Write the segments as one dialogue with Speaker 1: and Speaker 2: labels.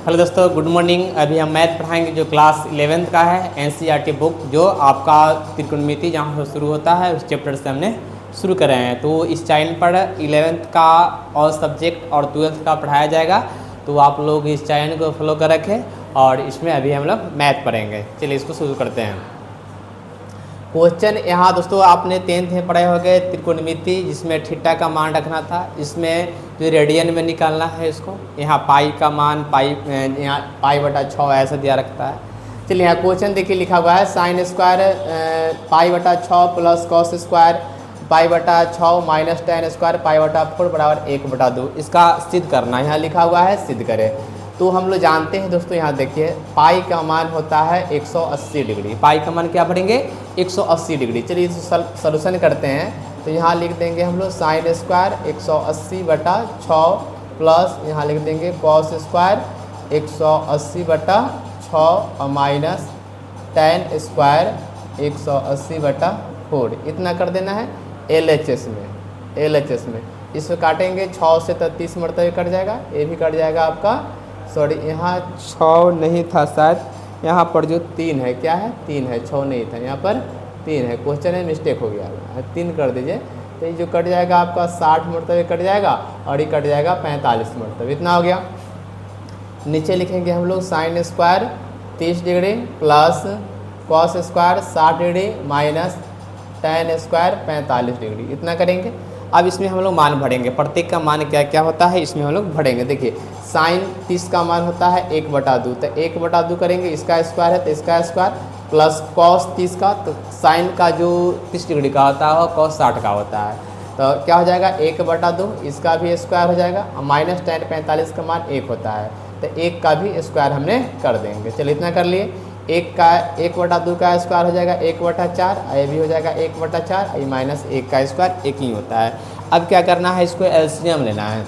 Speaker 1: Hello दोस्तों, good morning. अभी हम मैथ पढ़ाएंगे जो क्लास 11th का है, एनसीईआरटी बुक जो आपका त्रिकोणमिति जहाँ से शुरू होता है उस चैप्टर से हमने शुरू कर रहे हैं। तो इस चैनल पर 11th का और सब्जेक्ट और 12th का पढ़ाया जाएगा, तो आप लोग इस चैनल को फॉलो कर रखें। और इसमें अभी हम लोग मैथ पढ़ेंगे। चलिए इसको शुरू करते हैं। क्वेश्चन यहाँ दोस्तों आपने 10th में पढ़े होंगे त्रिकोणमिति, जिसमें थीटा का मान रखना था। इसमें जो रेडियन में निकालना है इसको, यहाँ पाई का मान यहाँ पाई/6 ऐसा दिया रखता है। चलिए यहाँ क्वेश्चन देखिए लिखा हुआ है साइन स्क्वायर पाई/6 प्लस कॉस स्क्वायर पाई/6 माइनस tan स्क्वायर पाई/4 बराबर 1/2। इसका सिद्ध करना यहाँ लिखा हुआ है, सिद्ध करें। तो हम लोग जानते हैं दोस्तों, यहाँ देखिए पाई का मान होता है 180 डिग्री। पाई का मान क्या पढ़ेंगे? 180 डिग्री। चलिए सॉल्यूशन करते हैं। तो यहाँ लिख देंगे हम लोग साइन स्क्वायर 180/6 प्लस यहाँ लिख देंगे कॉस स्क्वायर 180/6 और माइनस tan स्क्वायर 180/4। इतना कर देना है LHS में। इसको काटेंगे 6 से तो 30 मरतबे कट जाएगा, ये भी कट जाएगा आपका। सॉरी यहाँ 6 नहीं था शायद, यहाँ पर जो 3 है, क्या है 3 है, 6 नहीं था, यहाँ पर 3 है। क्वेश्चन में मिस्टेक हो गया, 3 कर दीजिए। तो ये जो कट जाएगा आपका 60 मरतबे कट जाएगा और ये कट जाएगा 45 मरतबे। इतना हो गया। नीचे लिखेंगे हम लोग sine square 30 degree plus cos square 60 degree minus tan square 45 degree. इतना करेंगे। अब इसमें हम लोग मान भरेंगे, प्रत्येक का मान क्या क्या होता है इसमें हम लोग भरेंगे। देखिए साइन 30 का मान होता है 1/2, तो 1/2 करेंगे, इसका स्क्वायर है तो इसका स्क्वायर प्लस कॉस 30 का, तो साइन का जो 30 डिग्री का होता है कॉस 60 का होता है, तो क्या हो जाएगा 1/2, इसका भी स्क्वायर हो जाएगा। माइनस tan 45 का मान 1 होता है, तो 1 का भी स्क्वायर हमने कर देंगे। चलिए इतना कर लिए। 1/2 का स्क्वायर हो जाएगा 1/4, ये भी हो जाएगा 1/4, ये माइनस 1 का स्क्वायर 1 ही होता है। अब क्या करना है, इसको एलसीएम लेना है।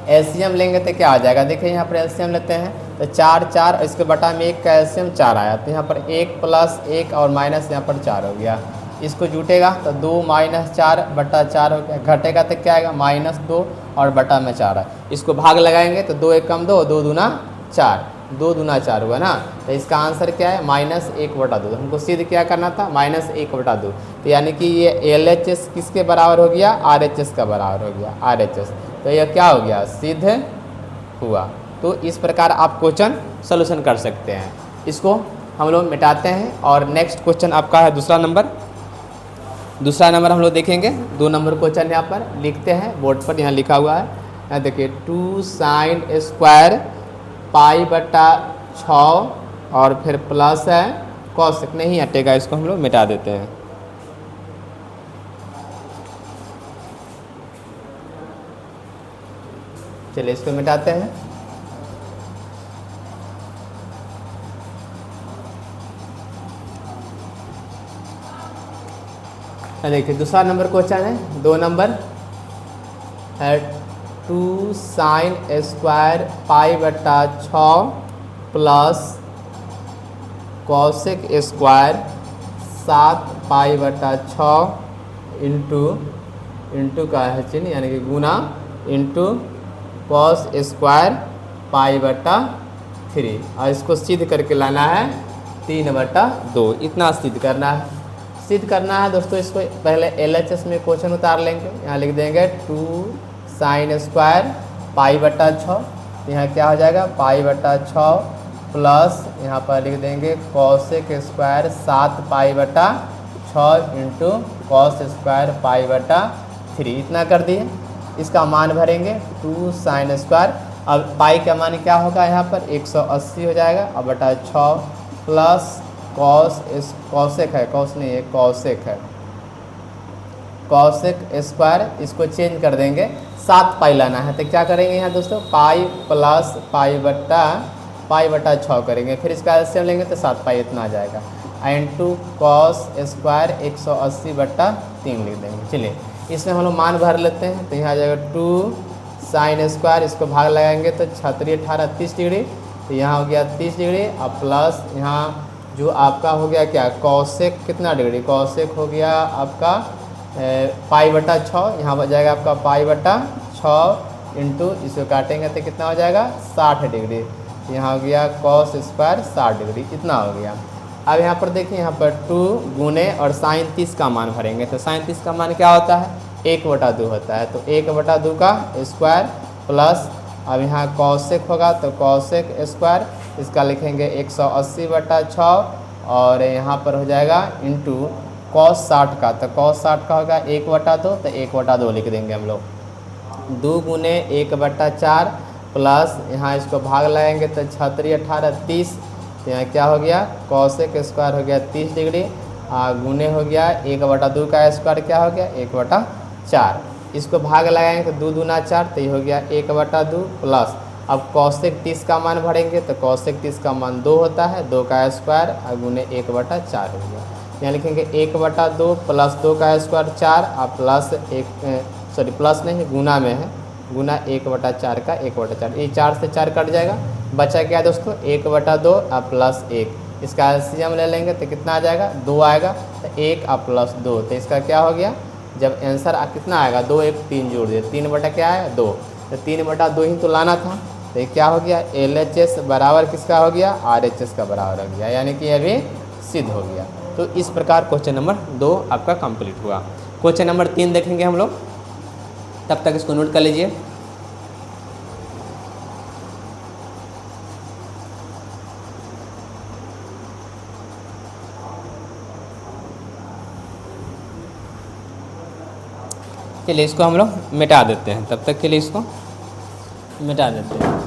Speaker 1: एलसीएम लेंगे तो क्या आ जाएगा, देखिए यहाँ पर एलसीएम लेते हैं तो 4 इसके बटा में 1 का एलसीएम 4 आया, तो यहाँ पर 1 प्लस 1 और माइनस यहाँ पर 4 हो गया। इसको जुटेगा तो 2 - 4/4 हो गया, घटेगा तो क्या आएगा -2 और बटा में 4 है। इसको भाग लगाएंगे तो 2 × 1 = 2, 2 दूना 4, 2 दूना 4 हुआ ना। तो इसका आंसर क्या है -1/2। हमको सिद्ध क्या करना था, -1/2। तो यानी कि ये LHS किसके बराबर हो गया, RHS का बराबर हो गया, RHS। तो यह क्या हो गया, सिद्ध हुआ। तो इस प्रकार आप क्वेश्चन सोल्यूशन कर सकते हैं। इसको हम लोग मिटाते हैं और नेक्स्ट क्वेश्चन आपका है दूसरा नंबर हम लोग देखेंगे। 2 नंबर क्वेश्चन यहाँ पर लिखते हैं, बोर्ड पर यहाँ लिखा हुआ है। यहाँ देखिए 2 साइन स्क्वायर पाई/6 और फिर प्लस है कॉस, नहीं हटेगा, इसको हम लोग मिटा देते हैं। चलिए इसको मिटाते हैं। देखिए दूसरा नंबर क्वेश्चन है, 2 नंबर है 2 साइन स्क्वायर पाई/6 प्लस कॉसेक स्क्वायर 7 पाई/6 इंटू का है चिन्ह, यानी कि गुना इंटू कॉस स्क्वायर पाई/3, और इसको सिद्ध करके लाना है 3/2। इतना सिद्ध करना है। दोस्तों इसको पहले LHS में क्वेश्चन उतार लेंगे। यहाँ लिख देंगे 2 साइन स्क्वायर पाई/6, यहाँ क्या हो जाएगा पाई/6 प्लस यहाँ पर लिख देंगे कॉसेक स्क्वायर 7 पाई/6 इंटू कॉस स्क्वायर पाई/3। इतना कर दिए। इसका मान भरेंगे 2 साइन स्क्वायर। अब पाई का मान क्या होगा, यहाँ पर 180 हो जाएगा और बटा 6 प्लस कॉसेक है, कॉस नहीं है, कॉसेक है, कॉसेक स्क्वायर, इसको चेंज कर देंगे 7 पाई लाना है। तो क्या करेंगे यहाँ दोस्तों, पाई प्लस पाई/6 करेंगे, फिर इसका एलसीएम लेंगे तो 7 पाई इतना आ जाएगा, इंटू कॉस स्क्वायर 180/3 लिख देंगे। चलिए इसमें हम लोग मान भर लेते हैं। तो यहाँ आ जाएगा 2 साइन स्क्वायर, इसको भाग लगाएंगे तो 6 × 18 30 डिग्री, तो यहाँ हो गया 30 डिग्री और प्लस यहाँ जो आपका हो गया क्या कॉसेक कितना डिग्री, कॉसेक हो गया आपका पाई/6, यहाँ हो जाएगा आपका पाई/6 इंटू इसको काटेंगे तो कितना हो जाएगा 60 डिग्री। यहाँ हो गया कॉस स्क्वायर 60 डिग्री, इतना हो गया। अब यहाँ पर देखिए, यहाँ पर 2 गुने और साइन 30 का मान भरेंगे, तो साइन 30 का मान क्या होता है, 1/2 होता है, तो 1/2 का स्क्वायर प्लस, अब यहाँ कॉसेक होगा तो कॉसेक स्क्वायर, इसका लिखेंगे 180/6, और यहाँ पर हो जाएगा इंटू कॉस 60 का, तो कॉस 60 का होगा 1/2, तो 1/2 लिख देंगे हम लोग। 2 गुने 1/4 प्लस, यहाँ इसको भाग लगाएंगे तो 6 18 30, तो यहाँ क्या हो गया, कॉसेक स्क्वायर हो गया 30 डिग्री, गुने हो गया 1/2 का स्क्वायर क्या हो गया 1/4, इसको भाग लगाएंगे तो 2 दूना 4, तो ये हो गया 1/2 प्लस, अब कॉसेक 30 का मान भरेंगे तो कॉसेक 30 का मान 2 होता है, 2 का स्क्वायर और गुने 1/4 हो गया। यहाँ लिखेंगे 1/2 प्लस 2 का स्क्वायर 4 और प्लस प्लस नहीं गुना में है, गुना 1/4 का 1/4, ये 4 से 4 कट जाएगा, बचा क्या दोस्तों 1/2 और प्लस 1, इसका एलसीएम ले लेंगे तो कितना आ जाएगा 2 आएगा, तो 1 और प्लस 2, तो इसका क्या हो गया, जब आंसर कितना आएगा 2 1 3 जोड़ दिए, 3 बटा क्या है 2, तो 3/2 ही तो लाना था, तो ये क्या हो गया LHS बराबर किसका हो गया RHS का बराबर हो गया, यानी कि अभी सिद्ध हो गया। तो इस प्रकार क्वेश्चन नंबर 2 आपका कंप्लीट हुआ। क्वेश्चन नंबर 3 देखेंगे हम लोग, तब तक इसको नोट कर लीजिए। चलिए इसको हम लोग मिटा देते हैं, तब तक के लिए इसको मिटा देते हैं।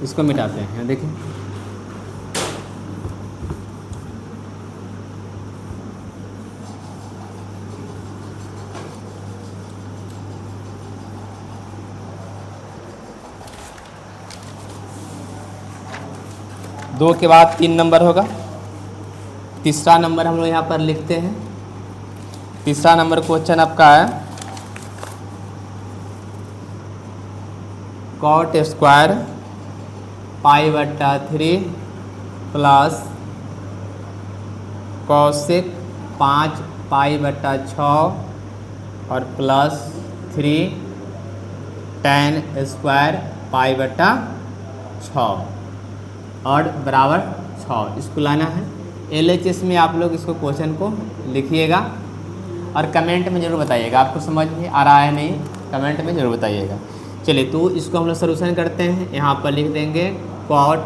Speaker 1: इसको मिटाते हैं, देखिए दो के बाद 3 नंबर होगा, तीसरा नंबर हम लोग यहाँ पर लिखते हैं। तीसरा नंबर क्वेश्चन आपका है कॉट स्क्वायर π/3 प्लस कॉसेक 5 π/6 और प्लस 3 tan स्क्वायर π/6 और बराबर 6, इसको लाना है। LHS में आप लोग इसको क्वेश्चन को लिखिएगा और कमेंट में ज़रूर बताइएगा, आपको समझ में आ रहा है नहीं, कमेंट में ज़रूर बताइएगा। चलिए तो इसको हम लोग सोल्यूशन करते हैं। यहाँ पर लिख देंगे कॉट,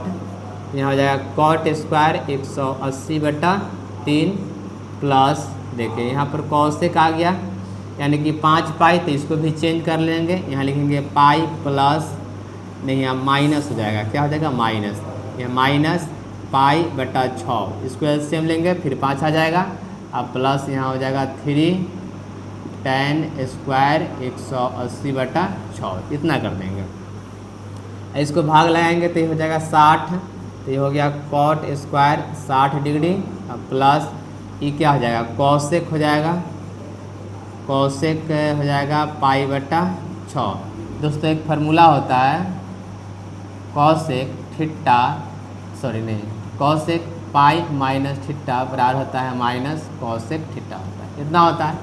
Speaker 1: यहाँ हो जाएगा कॉट स्क्वायर 180/3 प्लस, देखिए यहाँ पर कॉसेक आ गया यानी कि 5 पाई, तो इसको भी चेंज कर लेंगे, यहाँ लिखेंगे पाई प्लस, नहीं यहाँ माइनस हो जाएगा, क्या हो जाएगा माइनस, यह माइनस π/6, इसको एलसीएम लेंगे फिर 5 आ जाएगा, अब प्लस यहाँ हो जाएगा 3 tan स्क्वायर 180/6, इतना कर देंगे। इसको भाग लगाएंगे तो ये हो जाएगा 60, तो ये हो गया कॉट स्क्वायर 60 डिग्री, अब प्लस ये क्या हो जाएगा कॉसेक हो जाएगा, कॉसेक हो जाएगा π/6। दोस्तों एक फार्मूला होता है कॉसेक थीटा, सॉरी नहीं, कॉसेक पाई माइनस थीटा बराबर होता है माइनस कॉसेक थीटा होता है, इतना होता है,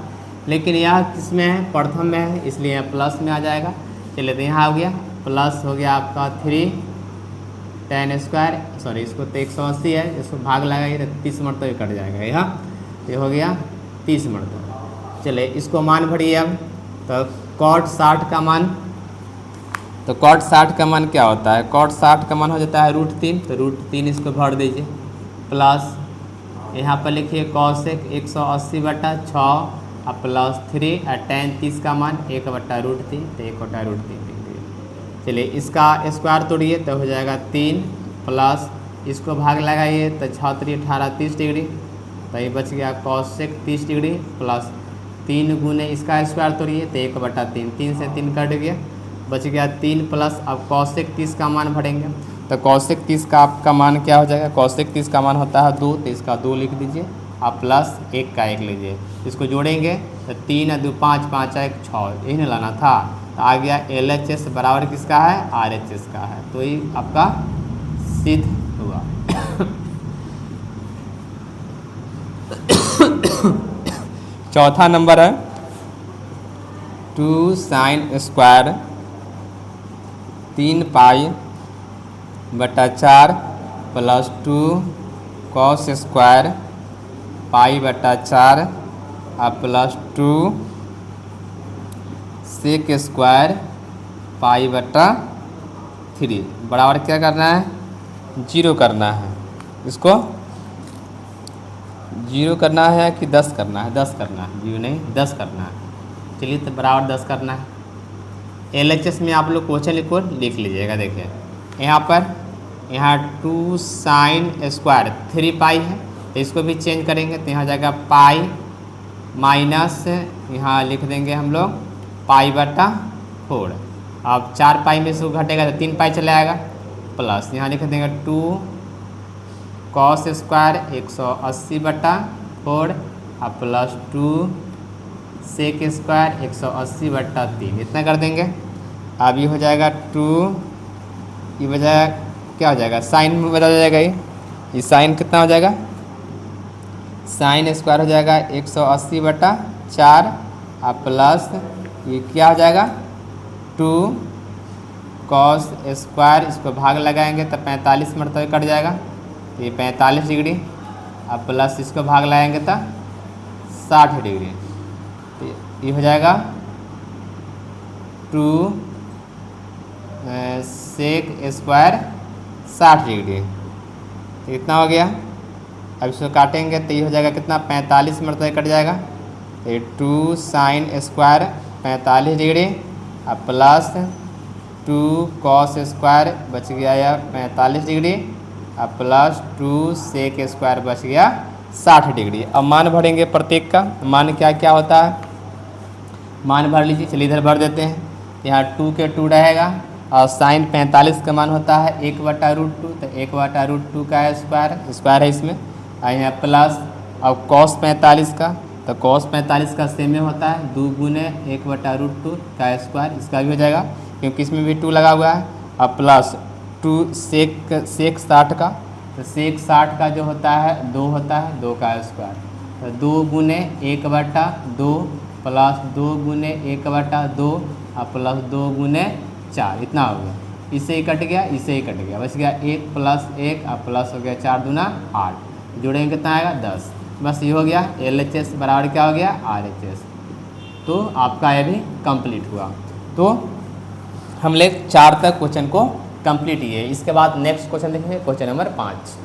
Speaker 1: लेकिन यह किस में है प्रथम में है, इसलिए यह प्लस में आ जाएगा। चलिए तो यहाँ हो गया प्लस हो गया आपका 3 tan स्क्वायर, सॉरी इसको तो 180 है, इसको भाग लगाइए तो 30 मरतबे कट जाएगा, यह ये हो गया 30 मरतबे। चलिए इसको मान भरिए अब, तो कॉट 60 का मान, तो कॉट 60 का मान क्या होता है, कॉट 60 का मान हो जाता है √3, तो √3 इसको भर दीजिए, प्लस यहाँ पर लिखिए कॉसेक 180/6 और प्लस 3 और tan 30 का मान 1/√3, तो 1/√3 लिख दिए। चलिए इसका स्क्वायर तोड़िए तो हो जाएगा 3 प्लस इसको भाग लगाइए तो 6 3 18 30 डिग्री, तो ये बच गया कॉसेक 30 डिग्री प्लस 3 गुने इसका स्क्वायर तोड़िए तो 1/3, 3 से 3 कट गया, बच गया 3 प्लस, अब कॉसेक 30 का मान भरेंगे, तो कॉसेक 30 का आपका मान क्या हो जाएगा, कॉसेक 30 का मान होता है 2, तो इसका 2 लिख दीजिए, आप प्लस 1 का 1 लीजिए, इसको जोड़ेंगे तो 3 और 2 5, 5 1 6, यही ना लाना था, तो आ गया LHS बराबर किसका है RHS का है, तो ये आपका सिद्ध हुआ। चौथा नंबर है 2 साइन स्क्वायर 3 पाई बटा 4 प्लस 2 कॉस स्क्वायर पाई बटा 4 और प्लस 2 सेक स्क्वायर पाई बटा 3 बराबर क्या करना है, 0 करना है। इसको 0 करना है कि 10 करना है, 10 करना है, 0 नहीं 10 करना है। चलिए तो बराबर 10 करना है। LHS में आप लोग क्वेश्चन लिख लीजिएगा। देखिए यहाँ पर 2 साइन स्क्वायर 3 पाई है, तो इसको भी चेंज करेंगे तो यहाँ जाएगा पाई माइनस यहाँ लिख देंगे हम लोग पाई बटा 4। अब 4 पाई में से घटेगा तो 3 पाई चला आएगा, प्लस यहाँ लिख देंगे 2 कॉस स्क्वायर 180 बटा 4 और प्लस 2 सेक स्क्वायर 180 बटा 3, इतना कर देंगे। अब ये हो जाएगा 2, ये बजाय क्या हो जाएगा, साइन में बदल जाएगा। ये साइन कितना हो जाएगा, साइन स्क्वायर हो जाएगा 180 बटा 4 और प्लस ये क्या हो जाएगा 2 कॉस स्क्वायर, इसको भाग लगाएंगे तो 45 मरतबे कट जाएगा, ये 45 डिग्री। अब प्लस इसको भाग लगाएंगे तो 60 डिग्री, तो ये हो जाएगा 2 सेक स्क्वायर 60 डिग्री, तो इतना हो गया। अब इसको काटेंगे तो ये हो जाएगा कितना, 45 मरतबे कट जाएगा, तो ये 2 साइन स्क्वायर 45 डिग्री और प्लस 2 कॉस स्क्वायर बच गया या 45 डिग्री और प्लस 2 सेक स्क्वायर बच गया 60 डिग्री। अब मान भरेंगे प्रत्येक का, मान क्या क्या होता है, मान भर लीजिए। चलिए इधर भर देते हैं। यहाँ 2 के 2 रहेगा और साइन 45 का मान होता है 1/√2, तो 1/√2 का स्क्वायर है इसमें। और यहाँ प्लस अब कॉस 45 का, तो कॉस 45 का सेम में होता है 2 गुने 1/√2 का स्क्वायर, इसका भी हो जाएगा क्योंकि इसमें भी 2 लगा हुआ है। अब प्लस 2 सेक 60 का, तो सेक 60 का जो होता है 2 होता है, 2 का स्क्वायर, तो 2 गुने 1/2 प्लस 2 गुने 1/2 और प्लस 2 गुने 4, इतना हो गया। इससे ही कट गया, इससे ही कट गया, बच गया 1 + 1 और प्लस हो गया 4 दूना 8, जोड़ेंगे कितना आएगा 10। बस ये हो गया। LHS बराबर क्या हो गया, RHS। तो आपका ये भी कंप्लीट हुआ। तो हम लोग 4 तक क्वेश्चन को कंप्लीट किए। इसके बाद नेक्स्ट क्वेश्चन देखेंगे, क्वेश्चन नंबर 5।